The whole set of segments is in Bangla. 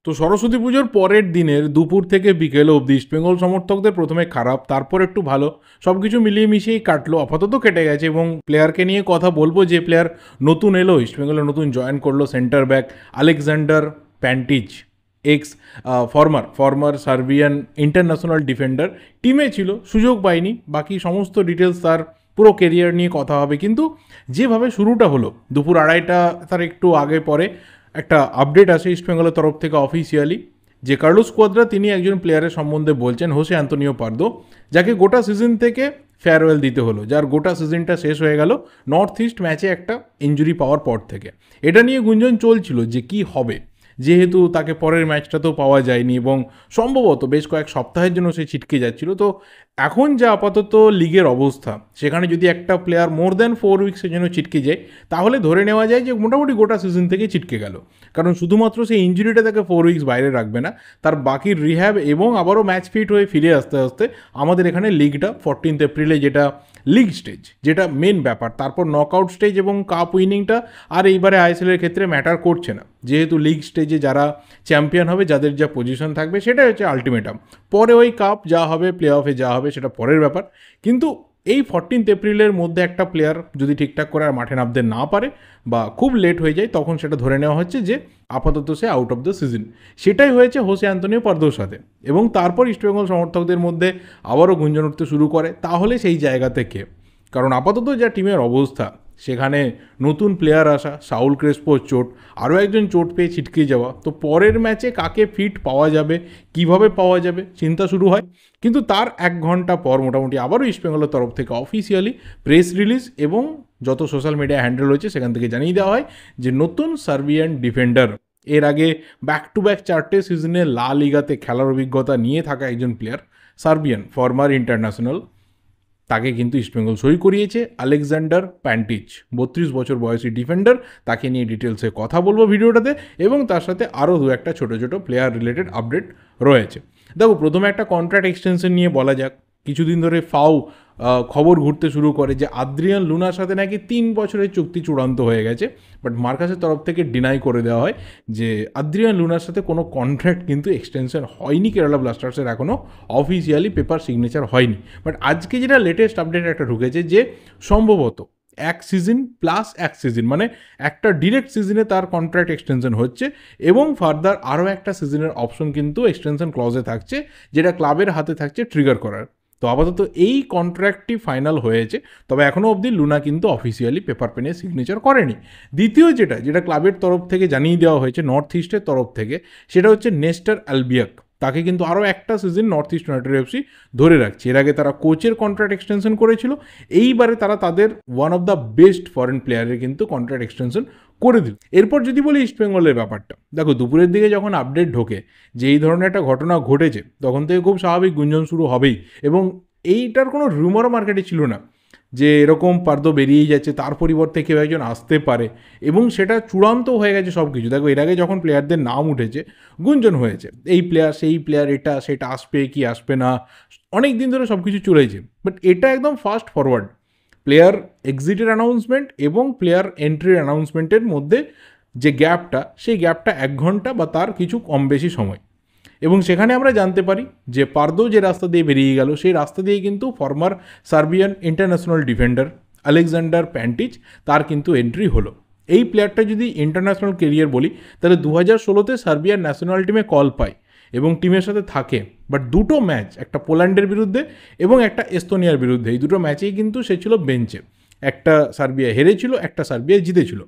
তো সরস্বতী পুজোর পরের দিনের দুপুর থেকে বিকেল অবধি ইস্টবেঙ্গল সমর্থকদের প্রথমে খারাপ, তারপর একটু ভালো, সব কিছু মিলিয়ে মিশিয়েই কাটলো, আপাতত কেটে গেছে। এবং প্লেয়ারকে নিয়ে কথা বলবো, যে প্লেয়ার নতুন এলো ইস্টবেঙ্গলে, নতুন জয়েন করলো, centre back Alexander প্যান্টিচ, x former Serbian international defender, টিমে ছিল, সুযোগ পায়নি। বাকি সমস্ত ডিটেলস তার পুরো কেরিয়ার নিয়ে কথা হবে। কিন্তু যেভাবে শুরুটা হলো দুপুর আড়াইটা, তার একটু আগে পরে একটা আপডেট আসে ইস্টবেঙ্গলের তরফ থেকে অফিসিয়ালি, যে কার্লোস কোয়াদ্রা তিনি একজন প্লেয়ারের সম্বন্ধে বলছেন, হোসে অ্যান্তোনিও পার্দো, যাকে গোটা সিজন থেকে ফেয়ারওয়েল দিতে হলো, যার গোটা সিজনটা শেষ হয়ে গেল নর্থ ইস্ট ম্যাচে একটা ইঞ্জুরি পাওয়ার পর থেকে। এটা নিয়ে গুঞ্জন চলছিল যে কি হবে, যেহেতু তাকে পরের ম্যাচটাতেও পাওয়া যায়নি এবং সম্ভবত বেশ কয়েক সপ্তাহের জন্য সে ছিটকে যাচ্ছিল। তো এখন যা আপাতত লিগের অবস্থা, সেখানে যদি একটা প্লেয়ার মোর দ্যান 4 উইক্সের জন্য ছিটকে যায়, তাহলে ধরে নেওয়া যায় যে মোটামুটি গোটা সিজন থেকে ছিটকে গেল। কারণ শুধুমাত্র সেই ইঞ্জুরিটা তাকে 4 উইক্স বাইরে রাখবে না, তার বাকি রিহ্যাব এবং আবারও ম্যাচ ফিট হয়ে ফিরে আসতে আসতে আমাদের এখানে লিগটা 14 এপ্রিলে, যেটা লিগ স্টেজ, যেটা মেন ব্যাপার, তারপর নকআউট স্টেজ এবং কাপ উইনিংটা আর এইবারে আইএসএলের ক্ষেত্রে ম্যাটার করছে না, যেহেতু লিগ স্টেজে যারা চ্যাম্পিয়ন হবে, যাদের যা পজিশন থাকবে, সেটাই হচ্ছে আলটিমেটাম। পরে ওই কাপ যা হবে, প্লে অফে যা হবে, সেটা পরের ব্যাপার। কিন্তু এই 14 এপ্রিলের মধ্যে একটা প্লেয়ার যদি ঠিকঠাক করে আর মাঠে নামতে না পারে বা খুব লেট হয়ে যায়, তখন সেটা ধরে নেওয়া হচ্ছে যে আপাতত সে আউট অফ দ্য সিজন। সেটাই হয়েছে হোসে অ্যান্তোনিও পার্দোর সাথে। এবং তারপর ইস্টবেঙ্গল সমর্থকদের মধ্যে আবারও গুঞ্জন উঠতে শুরু করে, তাহলে সেই জায়গা থেকে, কারণ আপাতত যা টিমের অবস্থা, সেখানে নতুন প্লেয়ার আসা, সাউল ক্রেসপোর চোট, আরও একজন চোট পেয়ে ছিটকে যাওয়া, তো পরের ম্যাচে কাকে ফিট পাওয়া যাবে, কিভাবে পাওয়া যাবে, চিন্তা শুরু হয়। কিন্তু তার 1 ঘন্টা পর মোটামুটি আবারও ইস্টবেঙ্গলের তরফ থেকে অফিসিয়ালি প্রেস রিলিজ এবং যত সোশ্যাল মিডিয়া হ্যান্ডেল হয়েছে সেখান থেকে জানিয়ে দেওয়া হয় যে নতুন সার্বিয়ান ডিফেন্ডার, এর আগে ব্যাক টু ব্যাক 4টে সিজনে লা লিগাতে খেলার অভিজ্ঞতা নিয়ে থাকা একজন প্লেয়ার, সার্বিয়ান ফর্মার ইন্টারন্যাশনাল, তাকে কিন্তু ইস্টবেঙ্গল সই করিয়েছে, আলেকজান্ডার প্যান্টিচ, 32 বছর বয়সী ডিফেন্ডার। তাকে নিয়ে ডিটেলসে কথা বলবো ভিডিওটাতে, এবং তার সাথে আরও দু একটা ছোটো ছোটো প্লেয়ার রিলেটেড আপডেট রয়েছে। দেখো, প্রথমে একটা কন্ট্রাক্ট এক্সটেনশন নিয়ে বলা যাক। কিছুদিন ধরে খবর ঘুরতে শুরু করে যে আদ্রিয়ান লুনার সাথে নাকি 3 বছরের চুক্তি চূড়ান্ত হয়ে গেছে, বাট মার্কাসের তরফ থেকে ডিনাই করে দেওয়া হয় যে আদ্রিয়ান লুনার সাথে কোনো কন্ট্রাক্ট কিন্তু এক্সটেনশন হয়নি, কেরালা ব্লাস্টার্সের এখনও অফিসিয়ালি পেপার সিগনেচার হয়নি। বাট আজকে যেটা লেটেস্ট আপডেট একটা ঢুকেছে যে সম্ভবত 1 সিজন প্লাস 1 সিজন, মানে একটা ডিরেক্ট সিজনে তার কন্ট্রাক্ট এক্সটেনশন হচ্ছে, এবং ফার্দার আরও একটা সিজনের অপশন কিন্তু এক্সটেনশন ক্লজে থাকছে, যেটা ক্লাবের হাতে থাকছে ট্রিগার করার। তো আপাতত এই কন্ট্রাক্টটি ফাইনাল হয়েছে, তবে এখনও অবধি লুনা কিন্তু অফিসিয়ালি পেপার পেনে সিগনেচার করেনি। দ্বিতীয় যেটা ক্লাবের তরফ থেকে জানিয়ে দেওয়া হয়েছে নর্থ ইস্টের তরফ থেকে, সেটা হচ্ছে নেস্টার আলবিয়াক। তাকে কিন্তু আরও একটা season north east United FC ধরে রাখছে। এর আগে তারা কোচের কন্ট্রাক্ট এক্সটেনশন করেছিল, এইবারে তারা তাদের one of the best foreign প্লেয়ারের কিন্তু কন্ট্রাক্ট এক্সটেনশন করে দিল। এরপর যদি বলি ইস্টবেঙ্গলের ব্যাপারটা, দেখো দুপুরের দিকে যখন আপডেট ঢোকে যে এই ধরনের একটা ঘটনা ঘটেছে, তখন থেকে খুব স্বাভাবিক গুঞ্জন শুরু হবেই। এবং এইটার কোনো রুমারও মার্কেটে ছিল না যে এরকম পার্দো বেরিয়েই যাচ্ছে, তার পরিবর্তে কেউ একজন আসতে পারে, এবং সেটা চূড়ান্ত হয়ে গেছে সব কিছু। দেখো, এর আগে যখন প্লেয়ারদের নাম উঠেছে, গুঞ্জন হয়েছে এই প্লেয়ার সেই প্লেয়ার, এটা সেটা আসবে কি আসবে না, অনেক দিন ধরে সব কিছু চলেছে। বাট এটা একদম ফাস্ট ফরওয়ার্ড, প্লেয়ার এক্সিটের অ্যানাউন্সমেন্ট এবং প্লেয়ার এন্ট্রির অ্যানাউন্সমেন্টের মধ্যে যে গ্যাপটা, সেই গ্যাপটা 1 ঘন্টা বা তার কিছু কম বেশি সময়। এবং সেখানে আমরা জানতে পারি যে পার্দো যে রাস্তা দিয়ে বেরিয়ে গেল, সেই রাস্তা দিয়ে কিন্তু former Serbian international defender Alexander প্যান্টিচ, তার কিন্তু এন্ট্রি হলো। এই প্লেয়ারটা যদি ইন্টারন্যাশনাল কেরিয়ার বলি, তাহলে 2016-তে সার্বিয়ার ন্যাশনাল টিমে কল পায় এবং টিমের সাথে থাকে। বাট দুটো ম্যাচ, একটা পোল্যান্ডের বিরুদ্ধে এবং একটা এস্তোনিয়ার বিরুদ্ধে, এই দুটো ম্যাচেই কিন্তু সে ছিল বেঞ্চে। একটা সার্বিয়া হেরেছিল, একটা সার্বিয়া জিতেছিল।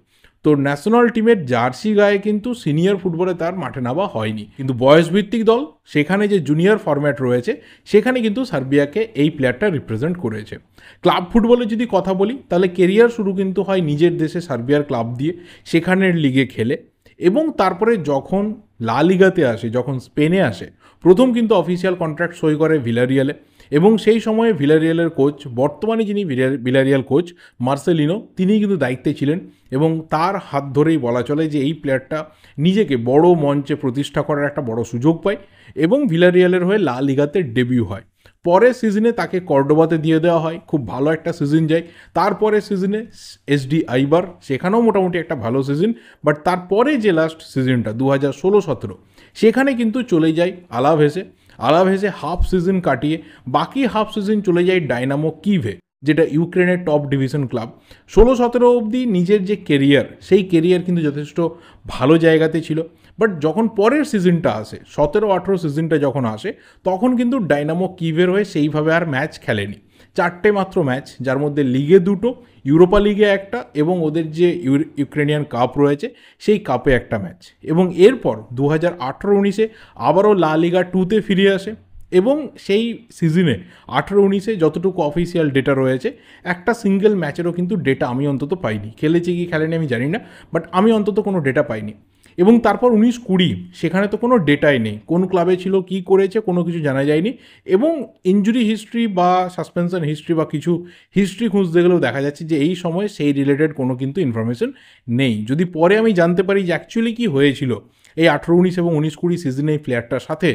তো ন্যাশনাল টিমের জার্সি গায়ে কিন্তু সিনিয়র ফুটবলে তার মাঠে নামা হয়নি, কিন্তু বয়সভিত্তিক দল, সেখানে যে জুনিয়র ফরম্যাট রয়েছে, সেখানে কিন্তু সার্বিয়াকে এই প্লেয়ারটা রিপ্রেজেন্ট করেছে। ক্লাব ফুটবলে যদি কথা বলি, তাহলে কেরিয়ার শুরু কিন্তু হয় নিজের দেশে সার্বিয়ার ক্লাব দিয়ে, সেখানের লিগে খেলে, এবং তারপরে যখন লা লিগাতে আসে, যখন স্পেনে আসে, প্রথম কিন্তু অফিসিয়াল কন্ট্রাক্ট সই করে ভিলারিয়ালে। এবং সেই সময়ে ভিলারিয়ালের কোচ, বর্তমানে যিনি ভিলারিয়াল কোচ মার্সেলিনো, তিনিই কিন্তু দায়িত্বে ছিলেন, এবং তার হাত ধরেই বলা চলে যে এই প্লেয়ারটা নিজেকে বড় মঞ্চে প্রতিষ্ঠা করার একটা বড় সুযোগ পায় এবং ভিলারিয়ালের হয়ে লা লিগাতে ডেবিউ হয়। পরের সিজনে তাকে কর্ডোবাতে দিয়ে দেওয়া হয়, খুব ভালো একটা সিজন যায়। তারপরের সিজনে এসডি আইবার, সেখানেও মোটামুটি একটা ভালো সিজন। বাট তারপরে যে লাস্ট সিজনটা 2016-17, সেখানে কিন্তু চলে যায় আলাভেসে হাফ সিজন কাটিয়ে বাকি হাফ সিজন চলে যায় ডাইনামো কিভে, যেটা ইউক্রেনের টপ ডিভিশন ক্লাব। 16-17 অবধি নিজের যে কেরিয়ার, সেই কেরিয়ার কিন্তু যথেষ্ট ভালো জায়গাতে ছিল। বাট যখন পরের সিজনটা আসে, 17-18 সিজনটা যখন আসে, তখন কিন্তু ডাইনামো কিভের হয়ে সেইভাবে আর ম্যাচ খেলেনি। 4টে মাত্র ম্যাচ, যার মধ্যে লিগে 2টো, ইউরোপা লিগে 1টা, এবং ওদের যে ইউক্রেনিয়ান কাপ রয়েছে সেই কাপে 1টা ম্যাচ। এবং এরপর 2018-19 আবারও লা লিগা 2তে ফিরে আসে, এবং সেই সিজনে 18-19 যতটুকু অফিসিয়াল ডেটা রয়েছে, একটা সিঙ্গেল ম্যাচেরও কিন্তু ডেটা আমি অন্তত পাইনি। খেলেছে কি খেলেনি আমি জানি না, বাট আমি অন্তত কোনো ডেটা পাইনি। এবং তারপর 19-20 সেখানে তো কোনো ডেটাই নেই, কোন ক্লাবে ছিল, কি করেছে, কোনো কিছু জানা যায়নি। এবং ইনজুরি হিস্ট্রি বা সাসপেনশন হিস্ট্রি বা কিছু হিস্ট্রি খুঁজতে গেলেও দেখা যাচ্ছে যে এই সময় সেই রিলেটেড কোনো কিন্তু ইনফরমেশন নেই। যদি পরে আমি জানতে পারি যে অ্যাকচুয়ালি কী হয়েছিল এই 18-19 এবং 19-20 সিজনে এই প্লেয়ারটার সাথে,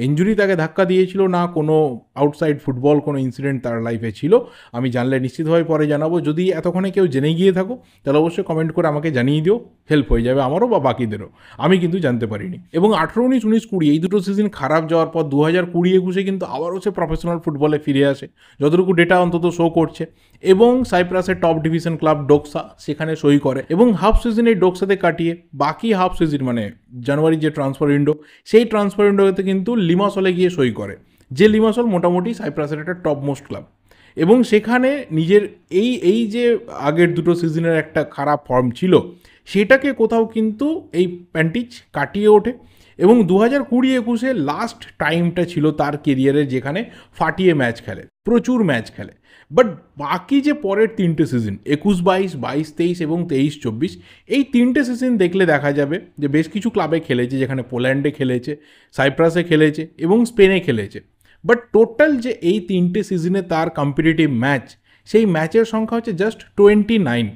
ইনজুরি তাকে ধাক্কা দিয়েছিল না কোনো আউটসাইড ফুটবল কোনো ইনসিডেন্ট তার লাইফে ছিল, আমি জানলে নিশ্চিতভাবে পরে জানাবো। যদি এতক্ষণে কেউ জেনে গিয়ে থাকো তাহলে অবশ্যই কমেন্ট করে আমাকে জানিয়ে দিও, হেল্প হয়ে যাবে আমারও বা বাকিদেরও। আমি কিন্তু জানতে পারিনি। এবং 18-19, 19-20 এই দুটো সিজন খারাপ যাওয়ার পর 2020-21 কিন্তু আবারও সে প্রফেশনাল ফুটবলে ফিরে আসে, যতটুকু ডেটা অন্তত শো করছে। এবং সাইপ্রাসের টপ ডিভিশন ক্লাব ডোক্সা সেখানে সই করে, এবং হাফ সিজন এই ডোক্সাতে কাটিয়ে বাকি হাফ সিজন মানে জানুয়ারি যে ট্রান্সফার উইন্ডো, সেই ট্রান্সফার উইন্ডোতে কিন্তু লিমাসলে গিয়ে সই করে, যে লিমাসল মোটামুটি সাইপ্রাসের একটা টপ মোস্ট ক্লাব। এবং সেখানে নিজের এই যে আগের দুটো সিজনের একটা খারাপ ফর্ম ছিল, সেটাকে কোথাও কিন্তু এই প্যান্টিচ কাটিয়ে ওঠে। এবং 2020-21 লাস্ট টাইমটা ছিল তার কেরিয়ারে যেখানে ফাটিয়ে ম্যাচ খেলে, প্রচুর ম্যাচ খেলে। বাট বাকি যে পরের 3টে সিজন 21-22, 22-23 এবং 23-24, এই 3টে সিজন দেখলে দেখা যাবে যে বেশ কিছু ক্লাবে খেলেছে, যেখানে পোল্যান্ডে খেলেছে, সাইপ্রাসে খেলেছে এবং স্পেনে খেলেছে। বাট টোটাল যে এই 3টে সিজনে তার কম্পিটিটিভ ম্যাচ, সেই ম্যাচের সংখ্যা হচ্ছে জাস্ট 29।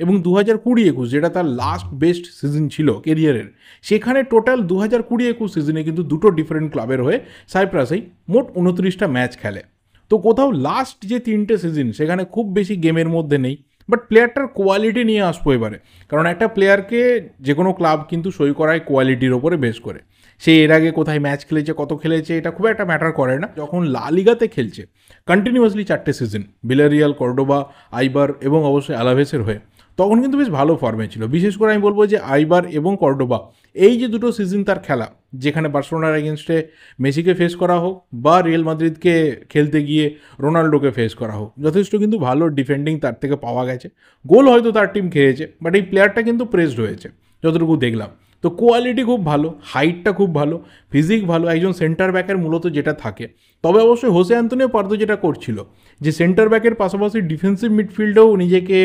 এবং 2020-21 যেটা তার লাস্ট বেস্ট সিজন ছিল কেরিয়ারের, সেখানে টোটাল 2020-21 সিজনে কিন্তু দুটো ডিফারেন্ট ক্লাবের হয়ে সাইপ্রাসেই মোট 29টা ম্যাচ খেলে। তো কোথাও লাস্ট যে 3টে সিজন সেখানে খুব বেশি গেমের মধ্যে নেই। বাট প্লেয়ারটার কোয়ালিটি নিয়ে আসবো এবারে, কারণ একটা প্লেয়ারকে যে কোনো ক্লাব কিন্তু সই করায় কোয়ালিটির ওপরে বেস করে। সে এর আগে কোথায় ম্যাচ খেলেছে, কত খেলেছে, এটা খুব একটা ম্যাটার করে না। যখন লা লিগাতে খেলছে কন্টিনিউয়াসলি 4টে সিজন, ভিলারিয়াল, কর্ডোবা, আইবার এবং অবশ্যই আলাভেসের হয়ে, তখন কিন্তু বেশ ভালো ফর্মে ছিল। বিশেষ করে আমি বলবো যে আইবার এবং কর্ডোবা, এই যে দুটো সিজন তার খেলা, যেখানে বার্সেলোনার এগেনস্টে মেসিকে ফেস করা হোক বা রিয়াল মাদ্রিদকে খেলতে গিয়ে রোনাল্ডোকে ফেস করা হোক, যথেষ্ট কিন্তু ভালো ডিফেন্ডিং তার থেকে পাওয়া গেছে। গোল হয়তো তার টিম খেয়েছে, বাট এই প্লেয়ারটা কিন্তু প্রেসড হয়েছে যতটুকু দেখলাম। তো কোয়ালিটি খুব ভালো, হাইটটা খুব ভালো, ফিজিক ভালো, একজন সেন্টার ব্যাকের মূলত যেটা থাকে। তবে অবশ্যই হোসে অ্যান্তোনিও পার্দো যেটা করছিল, যে সেন্টার ব্যাকের পাশাপাশি ডিফেন্সিভ মিডফিল্ডেও নিজেকে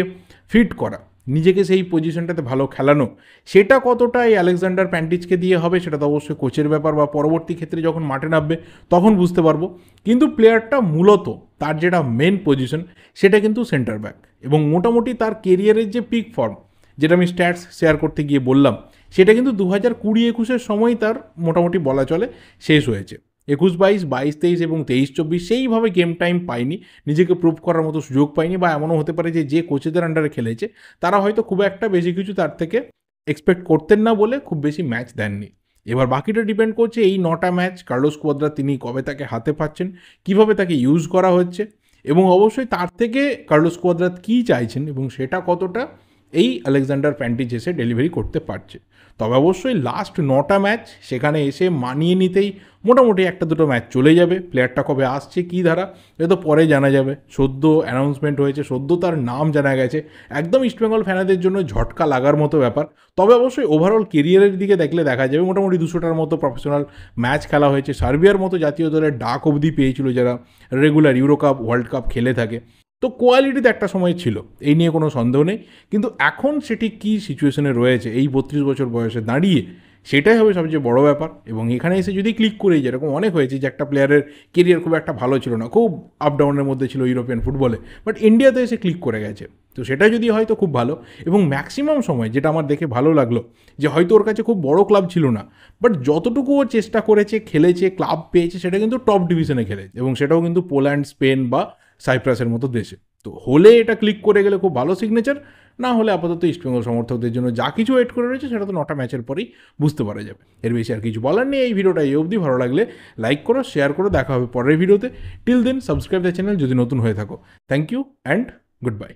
ফিট করা, নিজেকে সেই পজিশনটাতে ভালো খেলানো, সেটা কতটা এই আলেকজান্ডার প্যান্টিচকে দিয়ে হবে সেটা তো অবশ্যই কোচের ব্যাপার, বা পরবর্তী ক্ষেত্রে যখন মাঠে নামবে তখন বুঝতে পারবো। কিন্তু প্লেয়ারটা মূলত তার যেটা মেন পজিশন সেটা কিন্তু সেন্টার ব্যাক, এবং মোটামুটি তার কেরিয়ারের যে পিক ফর্ম, যেটা আমি স্ট্যাটস শেয়ার করতে গিয়ে বললাম, সেটা কিন্তু 2020-21 সময় তার মোটামুটি বলা চলে শেষ হয়েছে। 21-22, 22-23 এবং 23-24 সেইভাবে গেম টাইম পায়নি, নিজেকে প্রুভ করার মতো সুযোগ পায়নি, বা এমনও হতে পারে যে কোচেদের আন্ডারে খেলেছে তারা হয়তো খুব একটা বেশি কিছু তার থেকে এক্সপেক্ট করতেন না বলে খুব বেশি ম্যাচ দেননি। এবার বাকিটা ডিপেন্ড করছে এই 9টা ম্যাচ কার্লোস কোয়াদ্রা তিনি কবে তাকে হাতে পাচ্ছেন, কিভাবে তাকে ইউজ করা হচ্ছে, এবং অবশ্যই তার থেকে কার্লোস কোয়াদ্রা কী চাইছেন এবং সেটা কতটা এই আলেকজান্ডার প্যান্টিচ এসে ডেলিভারি করতে পারছে। তবে অবশ্যই লাস্ট 9টা ম্যাচ সেখানে এসে মানিয়ে নিতেই মোটামুটি একটা দুটো ম্যাচ চলে যাবে। প্লেয়ারটা কবে আসছে, কী ধারা, এটা তো পরে জানা যাবে। সদ্য অ্যানাউন্সমেন্ট হয়েছে, সদ্য তার নাম জানা গেছে, একদম ইস্টবেঙ্গল ফ্যানাদের জন্য ঝটকা লাগার মতো ব্যাপার। তবে অবশ্যই ওভারঅল কেরিয়ারের দিকে দেখলে দেখা যাবে মোটামুটি 200টার মতো প্রফেশনাল ম্যাচ খেলা হয়েছে, সার্বিয়ার মতো জাতীয় দলের ডাক অবধি পেয়েছিল যারা regular euro cup, world cup খেলে থাকে। তো কোয়ালিটিতে একটা সময় ছিল, এই নিয়ে কোনো সন্দেহ নেই। কিন্তু এখন সেটি কী সিচুয়েশনে রয়েছে এই 32 বছর বয়সে দাঁড়িয়ে, সেটাই হবে সবচেয়ে বড় ব্যাপার। এবং এখানে এসে যদি ক্লিক করে, যেরকম অনেক হয়েছে যে একটা প্লেয়ারের কেরিয়ার খুব একটা ভালো ছিল না, খুব আপ ডাউনের মধ্যে ছিল ইউরোপিয়ান ফুটবলে, বাট ইন্ডিয়াতে এসে ক্লিক করে গেছে, তো সেটা যদি হয় তো খুব ভালো। এবং ম্যাক্সিমাম সময় যেটা আমার দেখে ভালো লাগলো, যে হয়তো ওর কাছে খুব বড় ক্লাব ছিল না, বাট যতটুকু ও চেষ্টা করেছে, খেলেছে, ক্লাব পেয়েছে, সেটা কিন্তু টপ ডিভিশনে খেলেছে, এবং সেটাও কিন্তু পোল্যান্ড, স্পেন বা সাইপ্রাসের মতো দেশে। তো হলে এটা ক্লিক করে গেলে খুব ভালো সিগনেচার, না হলে আপাতত ইস্টবেঙ্গল সমর্থকদের জন্য যা কিছু ওয়েট করে রয়েছে সেটা তো 9টা ম্যাচের পরেই বুঝতে পারা যাবে। এর বেশি আর কিছু বলার নেই। এই ভিডিওটা এই অবধি। ভালো লাগলে লাইক করো, শেয়ার করো, দেখা হবে পরের ভিডিওতে। Till then subscribe the channel যদি নতুন হয়ে থাকো। Thank you and good bye.